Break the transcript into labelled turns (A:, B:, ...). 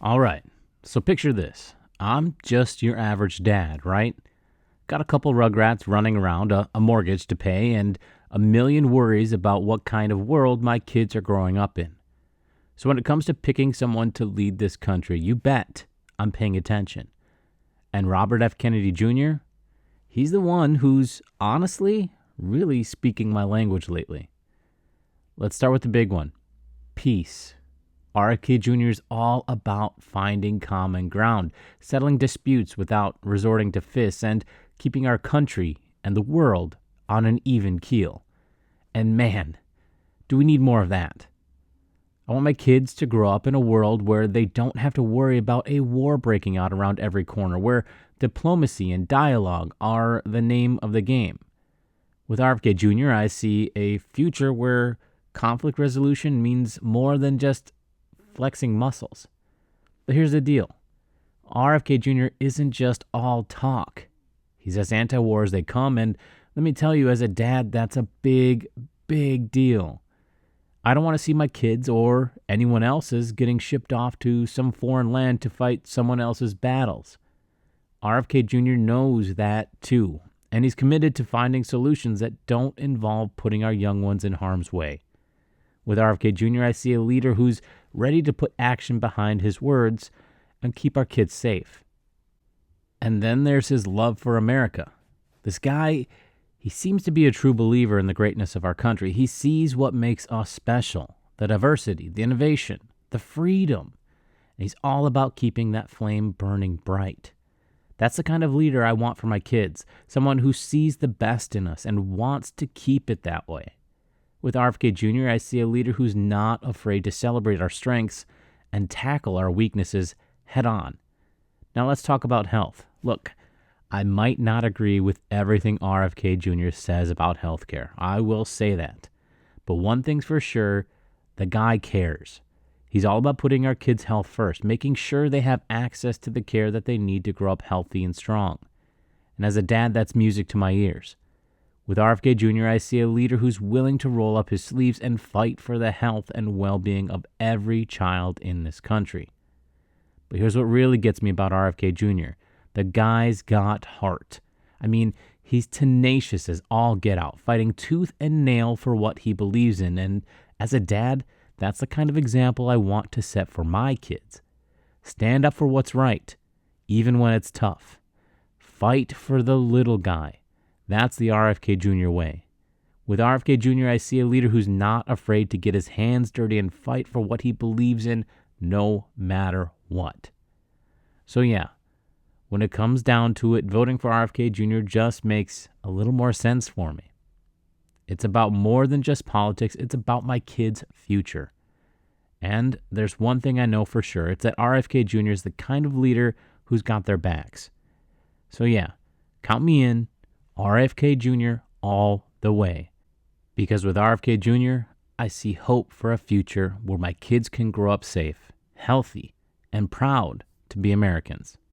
A: All right, so picture this. I'm just your average dad, right? Got a couple rugrats running around, a mortgage to pay, and a million worries about what kind of world my kids are growing up in. So when it comes to picking someone to lead this country, you bet I'm paying attention. And Robert F. Kennedy Jr., he's the one who's honestly really speaking my language lately. Let's start with the big one: peace. RFK Jr. is all about finding common ground, settling disputes without resorting to fists, and keeping our country and the world on an even keel. And man, do we need more of that. I want my kids to grow up in a world where they don't have to worry about a war breaking out around every corner, where diplomacy and dialogue are the name of the game. With RFK Jr., I see a future where conflict resolution means more than just flexing muscles. But here's the deal: RFK Jr. isn't just all talk. He's as anti-war as they come, and let me tell you, as a dad, that's a big, big deal. I don't want to see my kids or anyone else's getting shipped off to some foreign land to fight someone else's battles. RFK Jr. knows that too, and he's committed to finding solutions that don't involve putting our young ones in harm's way. With RFK Jr., I see a leader who's ready to put action behind his words and keep our kids safe. And then there's his love for America. This guy, he seems to be a true believer in the greatness of our country. He sees what makes us special: the diversity, the innovation, the freedom. And he's all about keeping that flame burning bright. That's the kind of leader I want for my kids, someone who sees the best in us and wants to keep it that way. With RFK Jr., I see a leader who's not afraid to celebrate our strengths and tackle our weaknesses head on. Now let's talk about health. Look, I might not agree with everything RFK Jr. says about healthcare. I will say that. But one thing's for sure: the guy cares. He's all about putting our kids' health first, making sure they have access to the care that they need to grow up healthy and strong. And as a dad, that's music to my ears. With RFK Jr., I see a leader who's willing to roll up his sleeves and fight for the health and well-being of every child in this country. But here's what really gets me about RFK Jr. The guy's got heart. I mean, he's tenacious as all get out, fighting tooth and nail for what he believes in. And as a dad, that's the kind of example I want to set for my kids. Stand up for what's right, even when it's tough. Fight for the little guy. That's the RFK Jr. way. With RFK Jr., I see a leader who's not afraid to get his hands dirty and fight for what he believes in, no matter what. So yeah, when it comes down to it, voting for RFK Jr. just makes a little more sense for me. It's about more than just politics. It's about my kids' future. And there's one thing I know for sure: it's that RFK Jr. is the kind of leader who's got their backs. So yeah, count me in, RFK Jr. all the way. Because with RFK Jr., I see hope for a future where my kids can grow up safe, healthy, and proud to be Americans.